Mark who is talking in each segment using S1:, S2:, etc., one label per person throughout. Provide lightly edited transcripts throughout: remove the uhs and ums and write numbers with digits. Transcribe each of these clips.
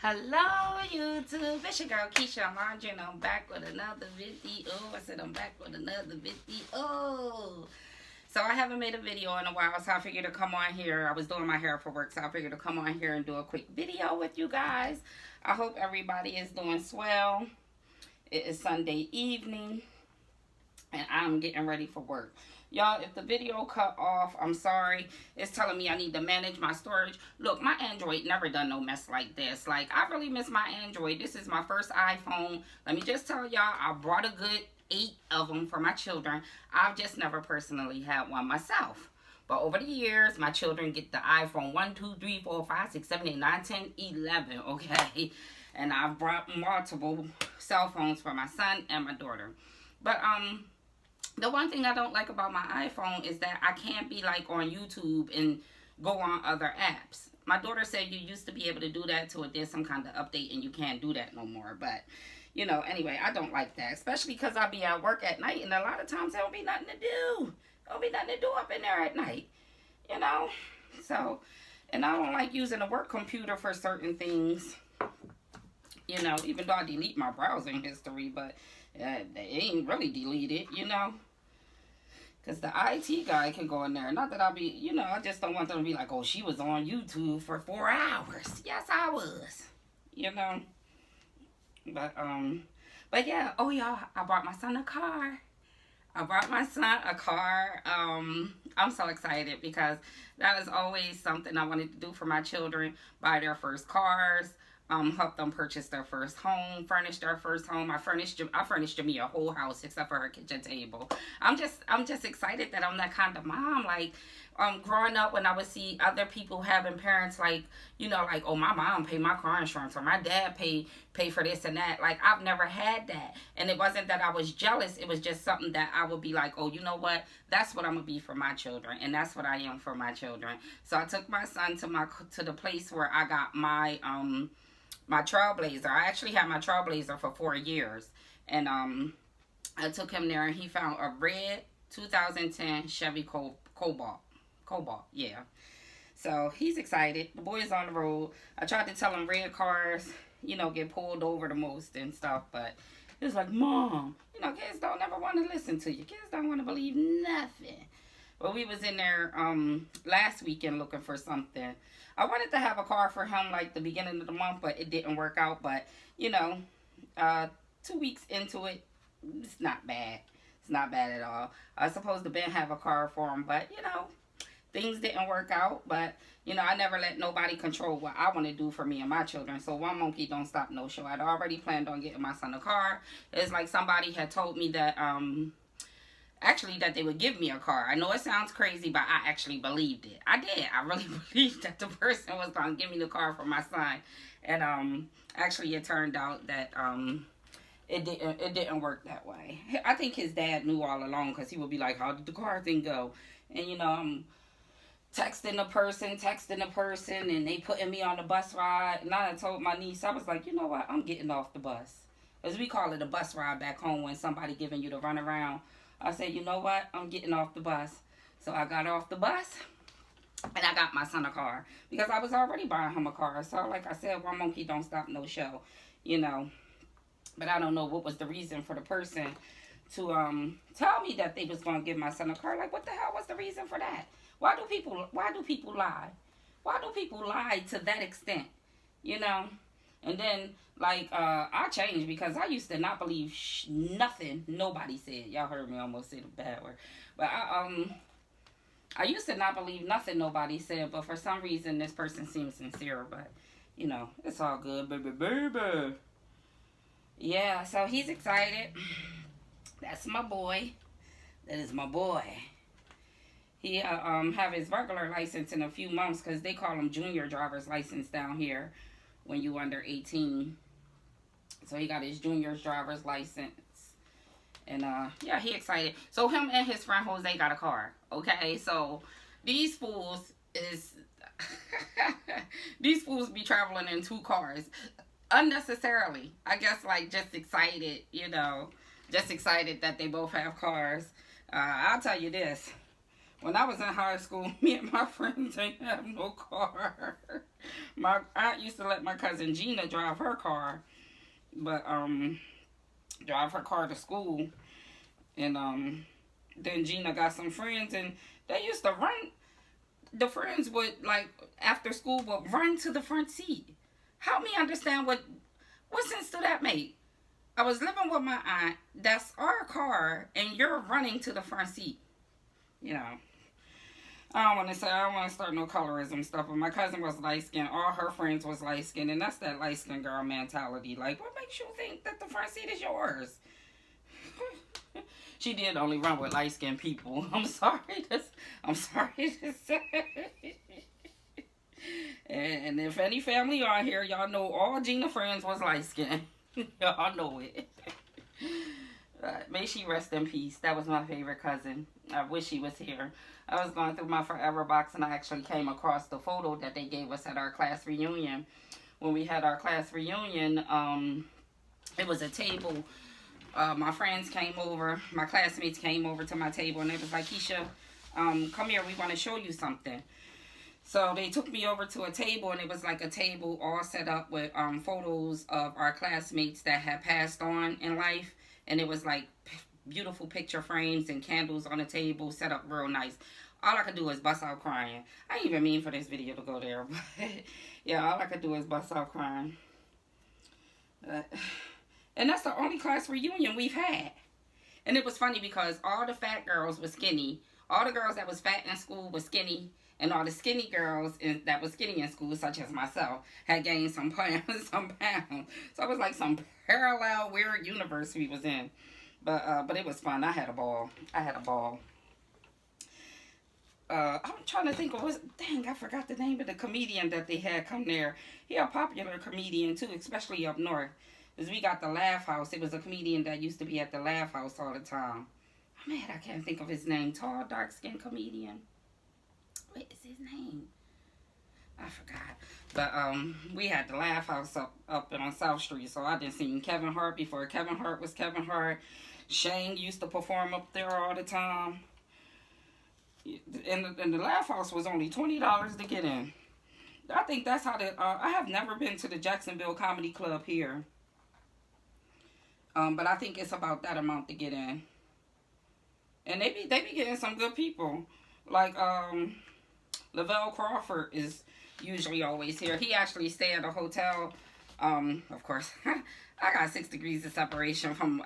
S1: Hello YouTube, it's your girl Keisha Laundry and I'm back with another video. I said I'm back with another video. So I haven't made a video in a while, so I figured to come on here. I was doing my hair for work, so I figured to come on here and do a quick video with you guys. I hope everybody is doing swell. It is Sunday evening and I'm getting ready for work. Y'all, if the video cut off, I'm sorry. It's telling me I need to manage my storage. Look, my Android never done no mess like this. Like, I really miss my Android. This is my first iPhone. Let me just tell y'all, I brought a good 8 of them for my children. I've just never personally had one myself. But over the years, my children get the iPhone 1, 2, 3, 4, 5, 6, 7, 8, 9, 10, 11, okay? And I've brought multiple cell phones for my son and my daughter. But, the one thing I don't like about my iPhone is that I can't be like on YouTube and go on other apps. My daughter said you used to be able to do that till it did some kind of update and you can't do that no more. But, you know, anyway, I don't like that. Especially because I'll be at work at night and a lot of times there don't be nothing to do. There'll be nothing to do up in there at night, you know. So, and I don't like using a work computer for certain things. You know, even though I delete my browsing history, but they ain't really deleted, you know. Because the IT guy can go in there. Not that I'll be, you know, I just don't want them to be like, oh, she was on YouTube for 4 hours. Yes, I was. You know. But yeah. Oh, y'all, I brought my son a car. I brought my son a car. I'm so excited because that is always something I wanted to do for my children. Buy their first cars. Help them purchase their first home, furnish their first home. I furnished Jimmy a whole house except for her kitchen table. I'm just excited that I'm that kind of mom. Like, growing up when I would see other people having parents like, you know, like, oh, my mom paid my car insurance or my dad pay for this and that. Like, I've never had that. And it wasn't that I was jealous. It was just something that I would be like, oh, you know what? That's what I'm going to be for my children. And that's what I am for my children. So I took my son to the place where I got my Trailblazer. I actually had my Trailblazer for 4 years. And I took him there and he found a red 2010 Chevy Cobalt, yeah. So he's excited. The boy's on the road. I tried to tell him red cars, you know, get pulled over the most and stuff. But he was like, Mom, you know, kids don't ever want to listen to you. Kids don't want to believe nothing. But we was in there last weekend looking for something. I wanted to have a car for him like the beginning of the month, but it didn't work out. But, you know, 2 weeks into it, it's not bad. It's not bad at all. I was supposed to Ben have a car for him, but, you know, things didn't work out. But, you know, I never let nobody control what I want to do for me and my children. So one monkey don't stop no show. I'd already planned on getting my son a car. It's like somebody had told me that, actually, that they would give me a car. I know it sounds crazy, but I actually believed it. I did. I really believed that the person was going to give me the car for my son. And actually, it turned out that it didn't work that way. I think his dad knew all along because he would be like, how did the car thing go? And, you know, I'm texting the person, and they putting me on the bus ride. And I told my niece, I was like, you know what? I'm getting off the bus. As we call it a bus ride back home when somebody giving you the runaround. I said, you know what? I'm getting off the bus. So I got off the bus and I got my son a car because I was already buying him a car. So like I said, one monkey don't stop no show, you know. But I don't know what was the reason for the person to tell me that they was going to give my son a car. Like, what the hell was the reason for that? Why do people lie? Why do people lie to that extent? You know? And then, like, I changed because I used to not believe nothing nobody said. Y'all heard me almost say the bad word. But I used to not believe nothing nobody said. But for some reason, this person seems sincere. But, you know, it's all good, baby. Yeah, so he's excited. That's my boy. That is my boy. He have his regular license in a few months because they call him junior driver's license down here when you under 18. So he got his junior's driver's license. And yeah, he excited. So him and his friend Jose got a car. Okay, so these fools is these fools be traveling in 2 cars unnecessarily. I guess like just excited, you know, just excited that they both have cars. I'll tell you this. When I was in high school, me and my friends ain't have no car. My aunt used to let my cousin Gina drive her car, but drive her car to school, and then Gina got some friends, and they used to run. The friends would like after school would run to the front seat. Help me understand what sense do that make? I was living with my aunt. That's our car, and you're running to the front seat. You know. I don't want to start no colorism stuff, but my cousin was light skinned. All her friends was light skinned, and that's that light skinned girl mentality. Like, what makes you think that the front seat is yours? She did only run with light skinned people. I'm sorry to say. And if any family on here, y'all know all Gina friends was light skinned. Y'all know it. May she rest in peace. That was my favorite cousin. I wish she was here. I was going through my forever box, and I actually came across the photo that they gave us at our class reunion. When we had our class reunion, it was a table. My friends came over, my classmates came over to my table, and they was like, Keisha, come here, we want to show you something. So they took me over to a table, and it was like a table all set up with photos of our classmates that had passed on in life. And it was like beautiful picture frames and candles on the table set up real nice. All I could do is bust out crying. I didn't even mean for this video to go there, but yeah, all I could do is bust out crying. And that's the only class reunion we've had. And it was funny because all the fat girls were skinny. All the girls that was fat in school were skinny. And all the skinny girls that was skinny in school, such as myself, had gained some pounds. So it was like some parallel weird universe we was in. But it was fun. I had a ball. I'm trying to think of I forgot the name of the comedian that they had come there. He a popular comedian too, especially up north. Because we got the Laugh House. It was a comedian that used to be at the Laugh House all the time. I'm mad I can't think of his name. Tall, dark-skinned comedian. What is his name? I forgot. But we had the Laugh House up on South Street. So I didn't see Kevin Hart before Kevin Hart was Kevin Hart. Shane used to perform up there all the time. And the Laugh House was only $20 to get in. I think that's how I have never been to the Jacksonville Comedy Club here. But I think it's about that amount to get in. And they be getting some good people. Like Lavelle Crawford is usually always here. He actually stay at a hotel. Of course, I got 6 degrees of separation from.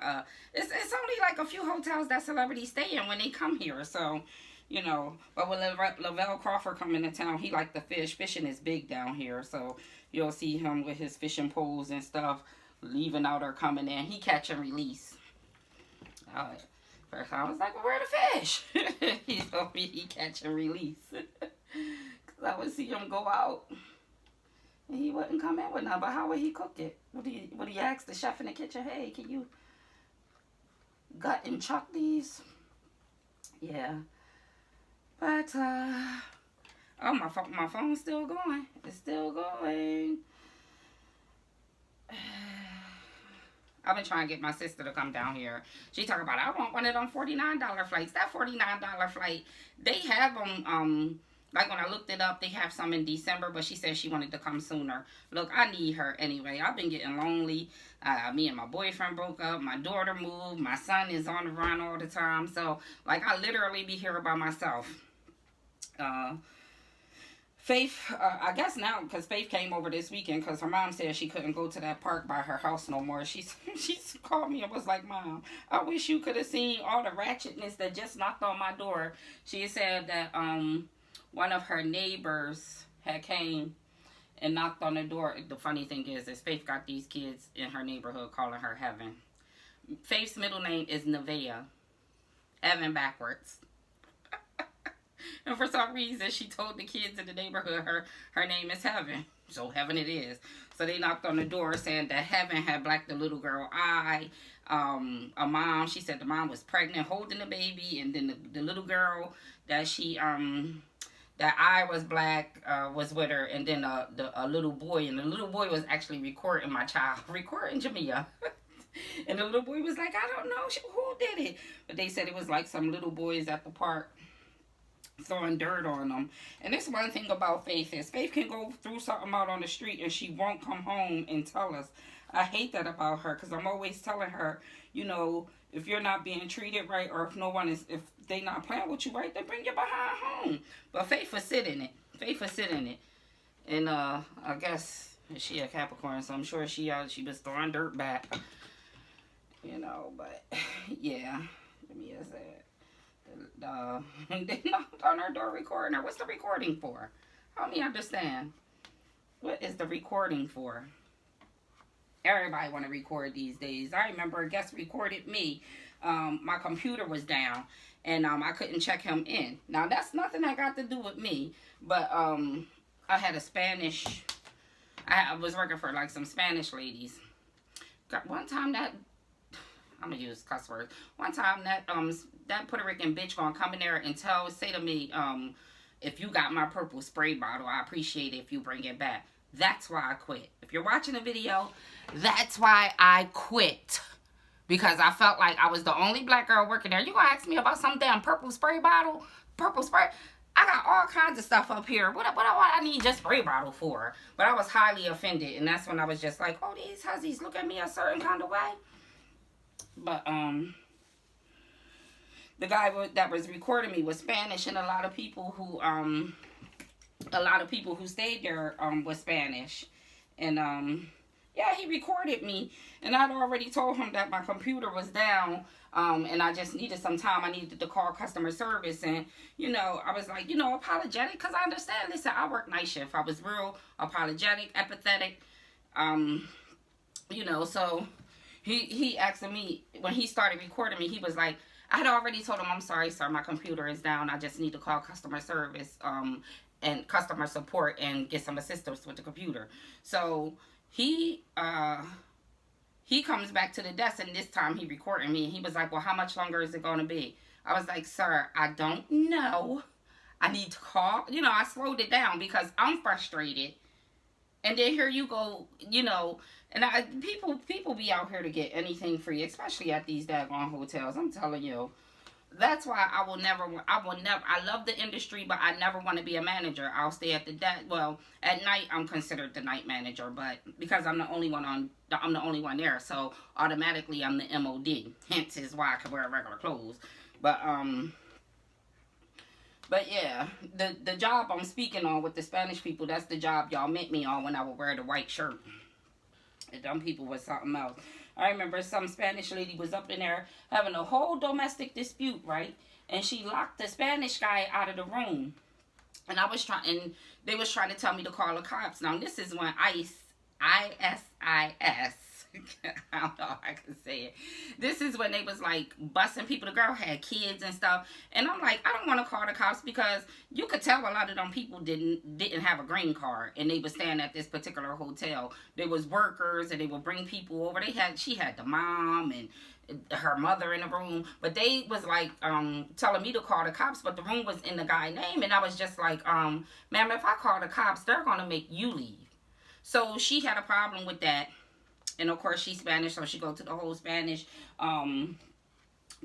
S1: It's only like a few hotels that celebrities stay in when they come here. So, you know. But when Lavelle Crawford come into town, he like to fish. Fishing is big down here, so you'll see him with his fishing poles and stuff, leaving out or coming in. He catch and release. First I was like, well, where the fish? He told me he catch and release. Because I would see him go out. And he wouldn't come in with none. But how would he cook it? Would he ask the chef in the kitchen, hey, can you gut and chuck these? Yeah. But, oh, my phone's still going. It's still going. I've been trying to get my sister to come down here. She talking about, I want one of them $49 flights. That $49 flight, they have them, like when I looked it up, they have some in December, but she said she wanted to come sooner. Look, I need her anyway. I've been getting lonely. Me and my boyfriend broke up. My daughter moved. My son is on the run all the time. So, like, I literally be here by myself. Faith, I guess now, because Faith came over this weekend, because her mom said she couldn't go to that park by her house no more. She's called me and was like, Mom, I wish you could have seen all the ratchetness that just knocked on my door. She said that one of her neighbors had came and knocked on the door. The funny thing is Faith got these kids in her neighborhood calling her Heaven. Faith's middle name is Nevaeh. Evan backwards. And for some reason, she told the kids in the neighborhood her name is Heaven. So Heaven it is. So they knocked on the door saying that Heaven had blacked the little girl eye. A mom, she said the mom was pregnant holding the baby. And then the little girl that that eye was black was with her. And then a little boy. And the little boy was actually recording my child. Recording Jamia. And the little boy was like, I don't know who did it. But they said it was like some little boys at the park. throwing dirt on them. And this one thing about Faith is Faith can go through something out on the street and she won't come home and tell us. I hate that about her because I'm always telling her, you know, if you're not being treated right or if no one is, if they not playing with you right, then bring your behind home. But Faith will sit in it. Faith will sit in it. And I guess she a Capricorn, so I'm sure she was throwing dirt back. You know, but yeah. Let me just say it. They knocked on her door recording her. What's the recording for? Help me understand. What is the recording for? Everybody want to record these days. I remember a guest recorded me. My computer was down, and I couldn't check him in. Now that's nothing that got to do with me, but I had a Spanish. I was working for like some Spanish ladies. Got one time that I'm gonna use cuss words. One time that Puerto Rican bitch gonna come in there and say to me, if you got my purple spray bottle, I appreciate it if you bring it back. That's why I quit. If you're watching the video, that's why I quit. Because I felt like I was the only black girl working there. You gonna ask me about some damn purple spray bottle? Purple spray? I got all kinds of stuff up here. What I need just spray bottle for? But I was highly offended. And that's when I was just like, oh, these hussies look at me a certain kind of way. But the guy that was recording me was Spanish, and a lot of people who stayed there was Spanish. And yeah, he recorded me, and I'd already told him that my computer was down, and I just needed some time. I needed to call customer service, and you know, I was like, you know, apologetic, because I understand. Listen, I work night shift. I was real apologetic, empathetic, you know. So he asked me when he started recording me. He was like, I had already told him, I'm sorry, sir, my computer is down. I just need to call customer service, and customer support and get some assistance with the computer. So he comes back to the desk, and this time he recorded me, and he was like, well, how much longer is it going to be? I was like, sir, I don't know. I need to call. You know, I slowed it down because I'm frustrated. And then here you go, you know, and people be out here to get anything free, especially at these daggone hotels. I'm telling you. That's why I love the industry, but I never want to be a manager. I'll stay at at night I'm considered the night manager, but because I'm the only one there, so automatically I'm the MOD. Hence is why I can wear regular clothes. But yeah, the job I'm speaking on with the Spanish people, that's the job y'all met me on when I would wear the white shirt. And them people was something else. I remember some Spanish lady was up in there having a whole domestic dispute, right? And she locked the Spanish guy out of the room. And they was trying to tell me to call the cops. Now, this is when ISIS, I don't know how I can say it. This is when they was like busting people. The girl had kids and stuff. And I'm like, I don't want to call the cops because you could tell a lot of them people didn't have a green card. And they was staying at this particular hotel. They was workers and they would bring people over. She had the mom and her mother in the room. But they was like telling me to call the cops. But the room was in the guy's name. And I was just like, ma'am, if I call the cops, they're going to make you leave. So she had a problem with that. And of course she's Spanish, so she go to the whole Spanish, to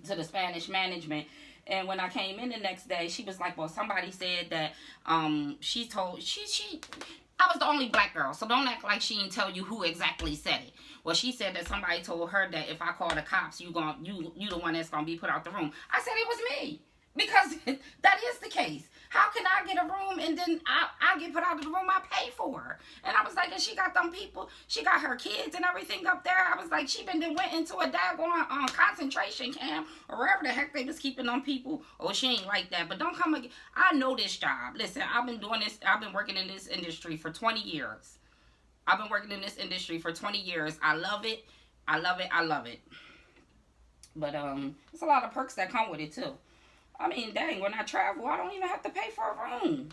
S1: the Spanish management. And when I came in the next day, she was like, well, somebody said that, I was the only black girl, so don't act like she didn't tell you who exactly said it. Well, she said that somebody told her that if I call the cops, you the one that's gonna be put out the room. I said it was me, because that is the case. How can I get a room and then I get put out of the room I pay for? And I was like, and she got them people, she got her kids and everything up there. I was like, she went into a daggone concentration camp or wherever the heck they was keeping them people. Oh, she ain't like that. But don't come again. I know this job. Listen, I've been working in this industry for 20 years. I've been working in this industry for 20 years. I love it. I love it. I love it. But there's a lot of perks that come with it too. I mean, dang, when I travel, I don't even have to pay for a room.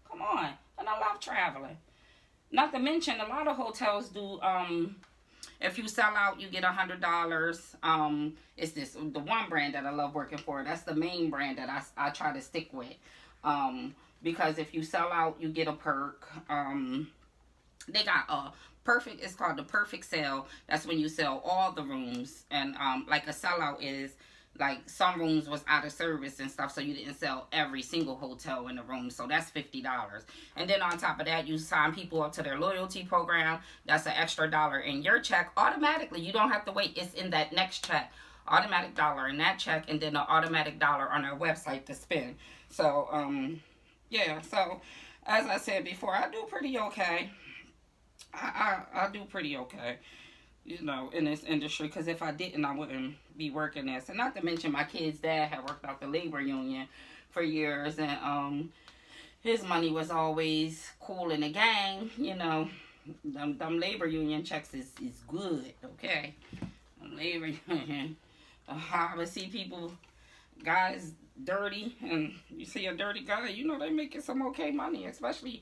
S1: Come on. And I love traveling. Not to mention, a lot of hotels do, if you sell out, you get $100. It's the one brand that I love working for. That's the main brand that I try to stick with. Because if you sell out, you get a perk. They got it's called the perfect sale. That's when you sell all the rooms. And like a sellout is like some rooms was out of service and stuff, so you didn't sell every single hotel in the room. So that's $50. And then on top of that, you sign people up to their loyalty program. That's an extra dollar in your check automatically. You don't have to wait. It's in that next check. Automatic dollar in that check, and then an automatic dollar on our website to spend. So yeah. So as I said before, I do pretty okay. I do pretty okay, you know, in this industry, because if I didn't, I wouldn't be working this. And not to mention, my kid's dad had worked out the labor union for years, and his money was always cool in the gang, you know. Them labor union checks is good, okay? Them labor union. I would see people, guys, dirty, and you see a dirty guy, you know they making some okay money, especially,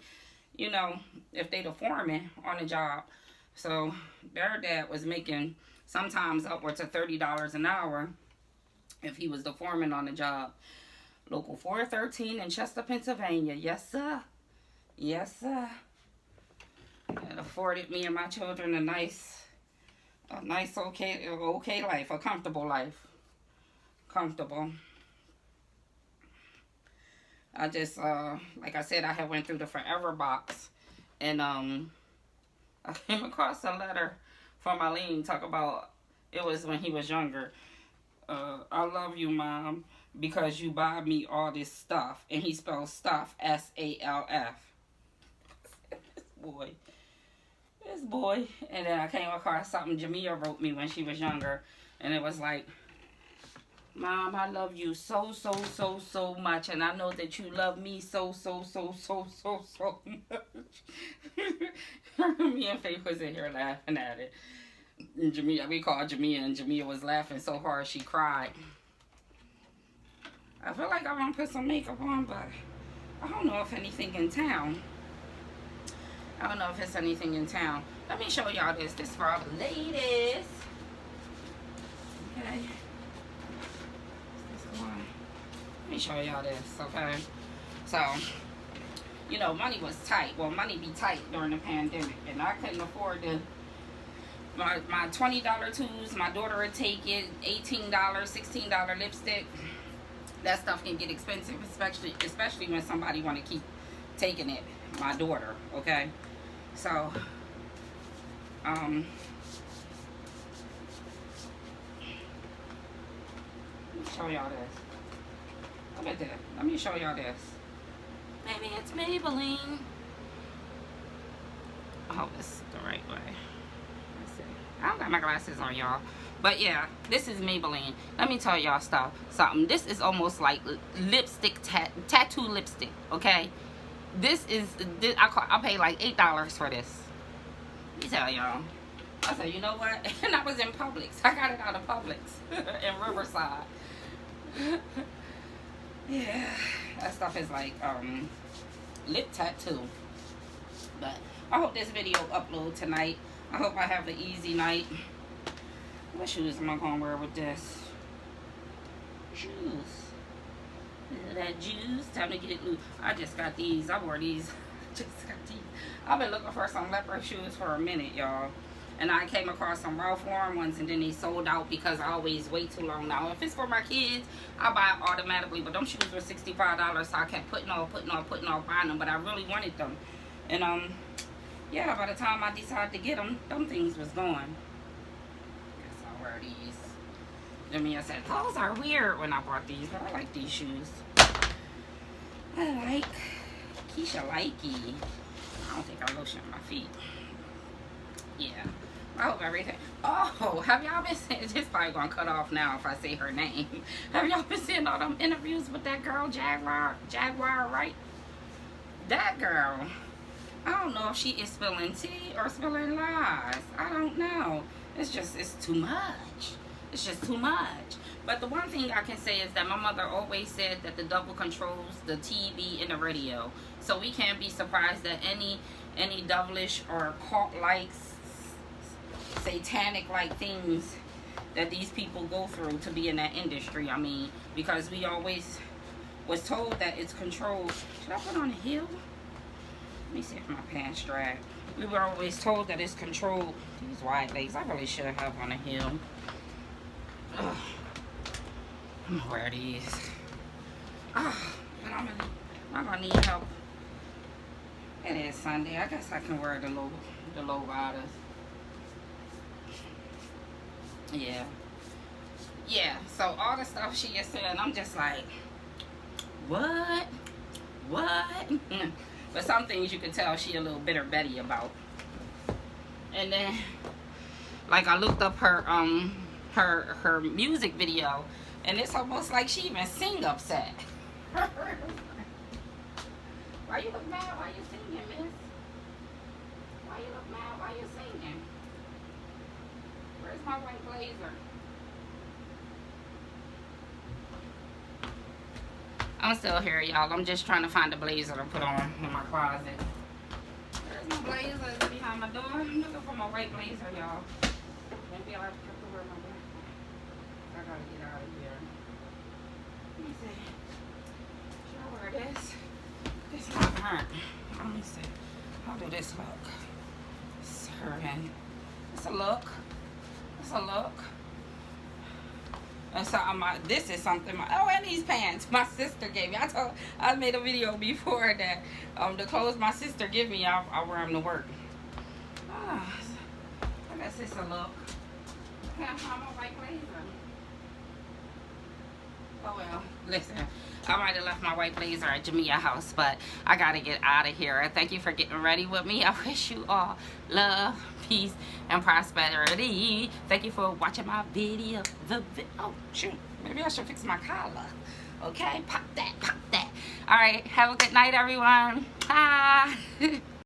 S1: you know, if they the foreman on the job. So their dad was making sometimes upwards of $30 an hour if he was the foreman on the job. Local 413 in Chester, Pennsylvania. Yes, sir. Yes, sir. It afforded me and my children a nice, okay life, a comfortable life. Comfortable. I just, like I said, I had went through the Forever box, and I came across a letter from Eileen, talk about, it was when he was younger. I love you, Mom, because you buy me all this stuff. And he spells stuff, S-A-L-F. This boy. And then I came across something Jamia wrote me when she was younger. And it was like, Mom, I love you so much. And I know that you love me so much. Me and Faith was in here laughing at it. And Jamia, we called Jamia, and Jamia was laughing so hard she cried. I feel like I want to put some makeup on, but I don't know if anything in town. I don't know if it's anything in town. Let me show y'all this. This is for all the ladies. Okay. Let me show y'all this, okay? So, you know, money was tight. Well, money be tight during the pandemic, and I couldn't afford my $20 tubes. My daughter would take it, $18, $16 lipstick. That stuff can get expensive, especially when somebody want to keep taking it. My daughter, okay? So, let me show y'all this. Look at that. Let me show y'all this. Maybe it's Maybelline. I hope it's the right way. Let's see. I don't got my glasses on, y'all. But yeah, this is Maybelline. Let me tell y'all something. This is almost like lipstick, tattoo lipstick, okay? This is, I paid like $8 for this. Let me tell y'all. I said, you know what? And I was in Publix. I got it out of Publix in Riverside. Yeah, that stuff is like lip tattoo. But I hope this video upload tonight. I hope I have an easy night. What shoes am I gonna wear with this? Shoes. That juice. Time to get it loose. I just got these. I wore these. Just got these. I've been looking for some leopard shoes for a minute, y'all. And I came across some Ralph Lauren ones, and then they sold out because I always wait too long. Now, if it's for my kids, I buy it automatically. But them shoes were $65, so I kept putting off buying them. But I really wanted them. And, yeah, by the time I decided to get them, them things was gone. Guess I'll wear these. Jamia said, those are weird when I bought these. But I like these shoes. I like Keisha likey. I don't think I lotion my feet. Yeah. I hope everything. Oh, have y'all been seeing? It's probably gonna cut off now if I say her name. Have y'all been seeing all them interviews with that girl Jaguar, right? That girl. I don't know if she is spilling tea or spilling lies. I don't know. It's too much. It's just too much. But the one thing I can say is that my mother always said that the devil controls the TV and the radio. So we can't be surprised that any devilish or cult-like, satanic-like things that these people go through to be in that industry. I mean, because we always was told that it's controlled. Should I put on a heel? Let me see if my pants drag. We were always told that it's controlled. These wide legs, I really should have on a heel. Ugh. I'm gonna wear these. Oh, but I'm gonna need help. It is Sunday. I guess I can wear the low riders. Yeah. Yeah. So all the stuff she is saying, I'm just like, what? What? But some things you can tell she a little bitter Betty about. And then, like, I looked up her her music video, and it's almost like she even sing upset. Why you look mad? Why you singing, miss? Why you look mad? Why you singing? Where's my white blazer? I'm still here, y'all. I'm just trying to find a blazer to put on in my closet. There's my blazer. It's behind my door. I'm looking for my white blazer, y'all. Maybe I'll have to wear my black one. I gotta get out of here. Let me see. Should I wear this? This not burnt. Let me see. How do this look? Serving. It's a look. It's a look. And so this is something. Oh, and these pants my sister gave me. I made a video before that. The clothes my sister give me, I wear them to work. I guess it's a look. I can't find my white blazer. Oh well, listen. I might have left my white blazer at Jamia's house, but I gotta get out of here. Thank you for getting ready with me. I wish you all love, peace, and prosperity. Thank you for watching my video. Oh shoot, maybe I should fix my collar. Okay, pop that, pop that. All right, have a good night, everyone. Bye.